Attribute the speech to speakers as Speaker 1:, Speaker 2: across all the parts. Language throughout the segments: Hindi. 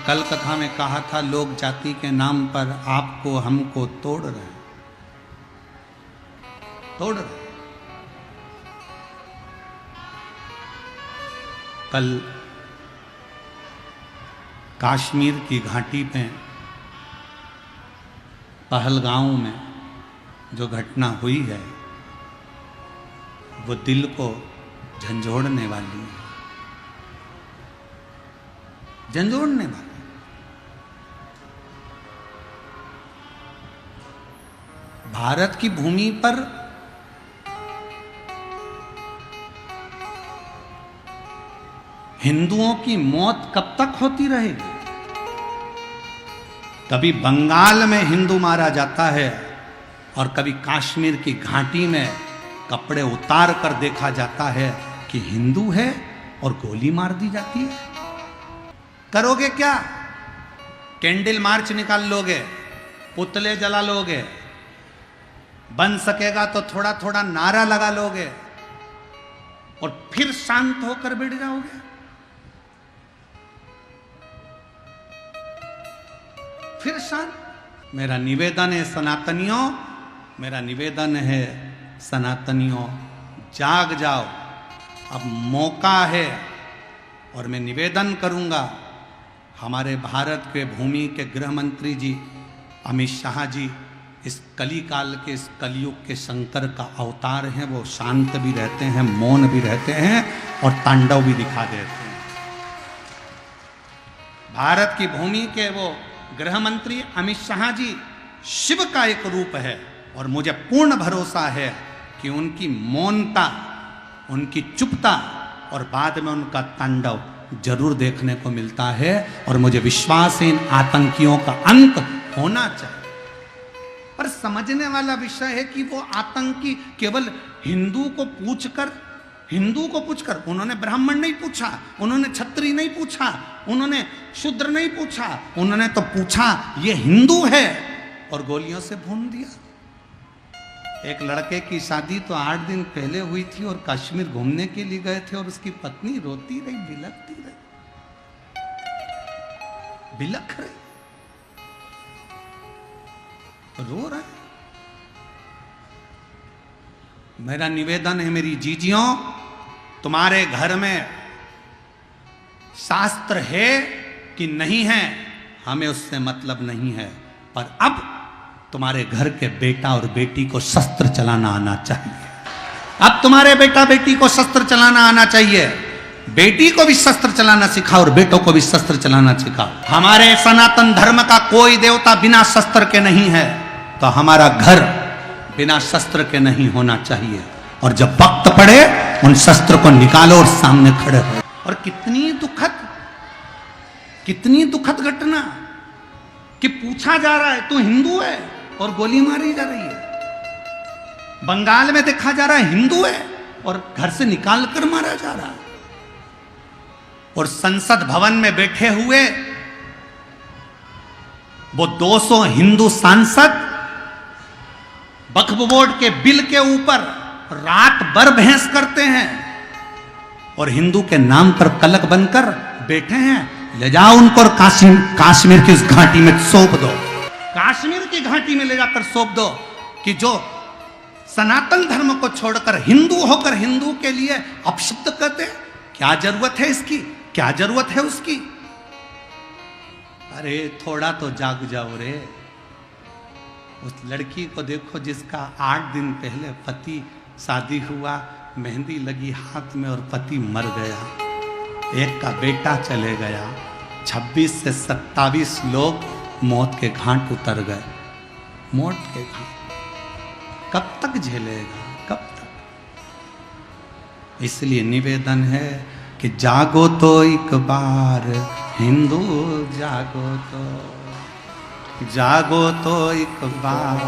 Speaker 1: कल कथा में कहा था लोग जाति के नाम पर आपको हमको तोड़ रहे हैं, तोड़ रहे। कल कश्मीर की घाटी पे पहलगांव में जो घटना हुई है वो दिल को झंझोड़ने वाली है, झंझोड़ने वाली। भारत की भूमि पर हिंदुओं की मौत कब तक होती रहेगी? कभी बंगाल में हिंदू मारा जाता है और कभी कश्मीर की घाटी में कपड़े उतार कर देखा जाता है कि हिंदू है और गोली मार दी जाती है। करोगे क्या? कैंडल मार्च निकाल लोगे, पुतले जला लोगे, बन सकेगा तो थोड़ा थोड़ा नारा लगा लोगे और फिर शांत होकर बैठ जाओगे? फिर शांत? मेरा निवेदन है सनातनियों, मेरा निवेदन है सनातनियों, जाग जाओ, अब मौका है। और मैं निवेदन करूंगा हमारे भारत के भूमि के गृह मंत्री जी अमित शाह जी इस कली काल के, इस कलयुग के शंकर का अवतार हैं। वो शांत भी रहते हैं, मौन भी रहते हैं और तांडव भी दिखा देते हैं। भारत की भूमि के वो गृह मंत्री अमित शाह जी शिव का एक रूप है और मुझे पूर्ण भरोसा है कि उनकी मौनता, उनकी चुपता और बाद में उनका तांडव जरूर देखने को मिलता है। और मुझे विश्वास है इन आतंकियों का अंत होना चाहिए। पर समझने वाला विषय है कि वो आतंकी केवल हिंदू को पूछकर, उन्होंने ब्राह्मण नहीं पूछा, उन्होंने क्षत्रिय नहीं पूछा, उन्होंने शूद्र नहीं पूछा, उन्होंने तो पूछा ये हिंदू है और गोलियों से भून दिया। एक लड़के की शादी तो 8 दिन पहले हुई थी और कश्मीर घूमने के लिए गए थे और उसकी पत्नी रोती रही, बिलखती रही, बिलख रही, रो रहा है। मेरा निवेदन है मेरी जीजियों, तुम्हारे घर में शास्त्र है कि नहीं है हमें उससे मतलब नहीं है, पर अब तुम्हारे घर के बेटा और बेटी को शस्त्र चलाना आना चाहिए। अब तुम्हारे बेटा बेटी को शस्त्र चलाना आना चाहिए। बेटी को भी शस्त्र चलाना सिखाओ और बेटों को भी शस्त्र चलाना सिखाओ। हमारे सनातन धर्म का कोई देवता बिना शस्त्र के नहीं है, तो हमारा घर बिना शस्त्र के नहीं होना चाहिए। और जब वक्त पड़े उन शस्त्र को निकालो और सामने खड़े हो। और कितनी दुखद घटना कि पूछा जा रहा है तू हिंदू है और गोली मारी जा रही है। बंगाल में देखा जा रहा है हिंदू है और घर से निकाल कर मारा जा रहा है। और संसद भवन में बैठे हुए वो 200 हिंदू सांसद वक्फ बोर्ड के बिल के ऊपर रात भर बहस करते हैं और हिंदू के नाम पर कलक बनकर बैठे हैं। ले जाओ उनको और कश्मीर की उस घाटी में सौंप दो, कश्मीर की घाटी में ले जाकर सौंप दो कि जो सनातन धर्म को छोड़कर हिंदू होकर हिंदू के लिए अपशब्द कहते। क्या जरूरत है इसकी? क्या जरूरत है उसकी? अरे थोड़ा तो जाग जाओ रे। उस लड़की को देखो जिसका 8 दिन पहले पति शादी हुआ, मेहंदी लगी हाथ में और पति मर गया, एक का बेटा चले गया, 26 से 27 लोग मौत के घाट उतर गए। मौत के घाट कब तक झेलेगा? कब तक? इसलिए निवेदन है कि जागो तो एक बार हिंदू, जागो तो एक बार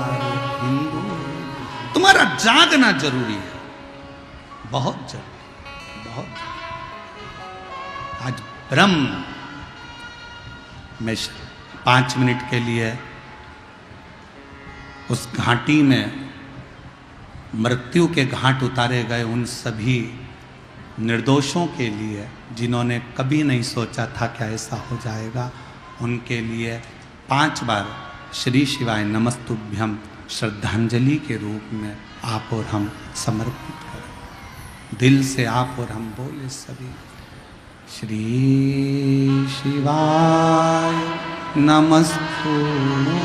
Speaker 1: हिंदू। तुम्हारा जागना जरूरी है, बहुत जरूरी, बहुत जरूरी। आज ब्रह्म में 5 मिनट के लिए उस घाटी में मृत्यु के घाट उतारे गए उन सभी निर्दोषों के लिए जिन्होंने कभी नहीं सोचा था कि ऐसा हो जाएगा, उनके लिए 5 बार श्री शिवाय नमस्तुभ्यम श्रद्धांजलि के रूप में आप और हम समर्पित करें। दिल से आप और हम बोले सभी, श्री शिवाय नमस्तुभ्यम,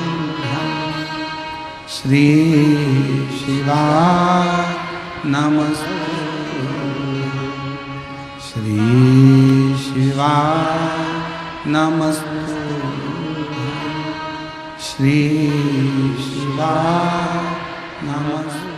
Speaker 1: श्री शिवाय नमस्तुभ्यम, श्री शिवाय नमस्तुभ्यम, श्री शिवाय नमस्तुभ्यम।